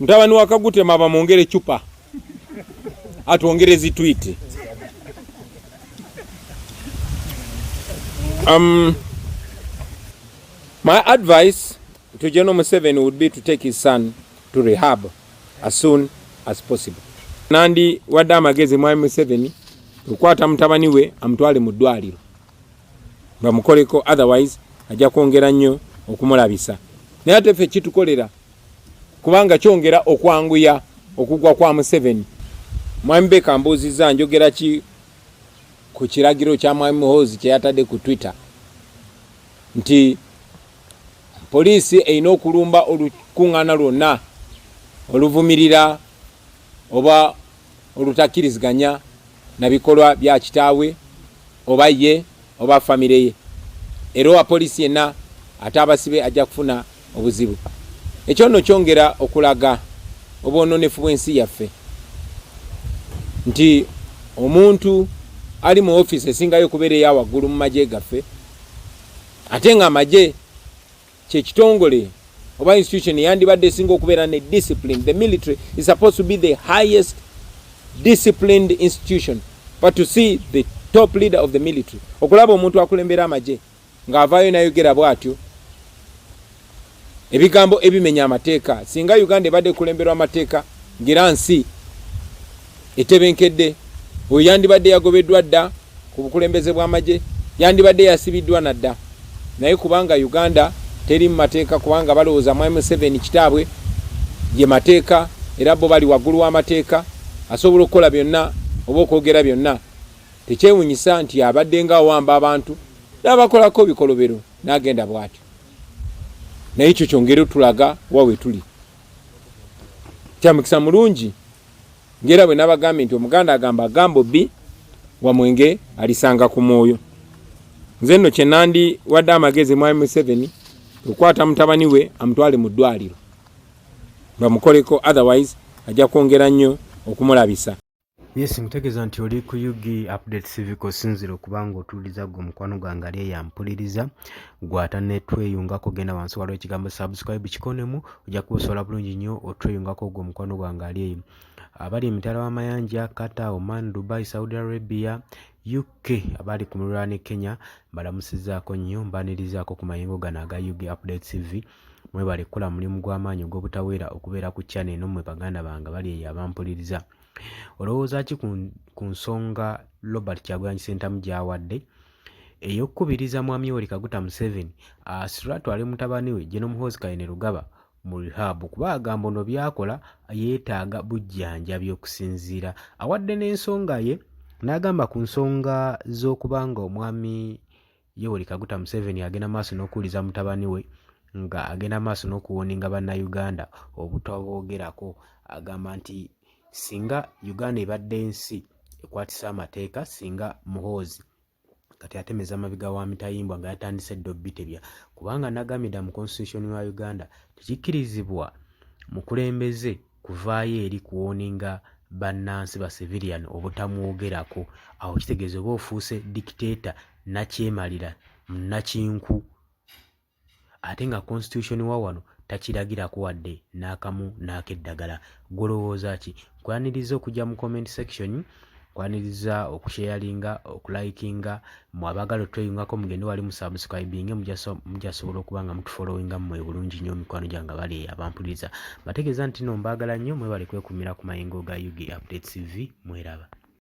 Mtabani wakagute maba mwongere chupa. Atuongere zitweet. My advice to General Museveni would be to take his son to rehab as soon as possible. Nandi wadda amagezi Mwami Museveni tukwata mutabani we amutwale mu ddwaliro bamukoleko, otherwise ajja kwongera nnyo okumulabisa. Naye ate ffe kitukolera kubanga kyongera okwanguya okugwa kwa Museveni. Mwami Beka mbuuzizza njogera ki ku kiragiro kya Mwami Muhoozi kye yatadde ku Twitter nti poliisi erina okulumba olukuŋŋaana lwonna oluvumirira oba olutakkiriziganya na bikolwa bya kitaawe oba ye oba famire ye. Era owa poliisi yenna ate abasibe ajja kufuna obuzibu. Ekyo nno kyongera okulaga obwononefu bw'ensi yaffe nti omuntu ali mu office esingayo okubeera eya waggulu mu magye gaffe, ate nga amagye kye kitongole oba institution yandibadde esinga okubeera ne discipline. The military is supposed to be the highest disciplined institution, but to see the top leader of the military okulaba omuntu akulembera amagye ng'avaayo nayogera bw'atyo ebigambo ebimenya amateeka. Singa Uganda ebadde kulemberwa amateeka ngira nsi etebenkedde, oyo yandibadde yagobeddwa dda ku bukulembeze bw'amagye, yandibadde yasibiddwa nadda. Naye kubanga Uganda teri mu mateeka, kubanga balowooza Mwami Museveni kitaabwe ye mateeka era bo bali waggulu w'amateeka, asobola okukola byonna oba okwogera byonna. Tekyewunyisa nti abadde nga awamba abantu n'abakolako bikolobero n'agenda bw'atyo. Naye ekyo kyongera tulaga wawe tuli. Kyamukisa mulungi ngera bwe nabagambye nti Omuganda agamba gambo bbi wa mwenge alisanga ku mwoyo. Nze nno kye nandi wadde amagezi Mwami Museveni tukwata mutabani we amutwale mu ddwaliro bamukoleko, otherwise ajja kwongera nnyo okumulabisa. Yes, nkutegeeza nti oli ku UG Update TV kosinziro kubanga otuuliza gwe mukwano gwange ali eyampuliriza gwata ne tweyungako, genda wansi waliwo ekigambo subscribe kikonemu ojja kusobola bulungi nnyo otweyungako gwe mukwano gwange ali eyo. Abali emitala w'amayanja Qatar, Oman, Dubai, Saudi Arabia, UK, abali ku muliraano Kenya mbalamusizaako nnyo, mbanirizaako ku mayingo gano aga UG Update TV. Mwebale kukola mulimu gw'amaanyi ogw'obutaweera okubeera ku channel eno mmwe baganda bange bali eyo abampuliriza. Olowooza ki ku nsonga Robert Kyagulanyi Ssentamu gy'awadde ey'okkubiriza Mwami Yoweri Kaguta Museveni asitule atwale mutabani we General Muhoozi Kainerugaba mu rehab kuba agamba ono byakola yeetaaga bujjanjabi okusinziira. Awadde n'ensonga ye n'agamba ku nsonga z'okubanga Omwami Yoweri Kaguta Museveni agenda maaso n'okuwuliza mutabani we nga agenda maaso n'okuwoninga bannayuganda obutaboogerako. Agamba nti singa Uganda ebadde ensi ekwatisa amateeka, singa Muhoozi kati atemeza amabiga wa mitayimbwa nga yatandise ddo bitebya, kubanga nagambye mu constitution wa Uganda tekikkirizibwa mukulembeze kuvaayo eri kuwoninga bannansi ba civilian obutamwogerako. Awo kitegeeza oba ofuuse dictator nakyemalira nakinku, ate nga constitution wa wano takiragirako wadde n'akamu n'akeddagala. Golowooza ki? Nkwaniriza okujja mu comment section, nkwaniriza okusharinga, okulikinga, mu abagala tweyungako mugende wali mu subscribing mujasobola okuba nga mutufollowinga mmwe bulungi nnyo mikwano gyange bali abampuliriza. Bategeeza nti no mbagala nnyo, mwebale kwekumira ku mayingo ga UG Update TV. Mweraba.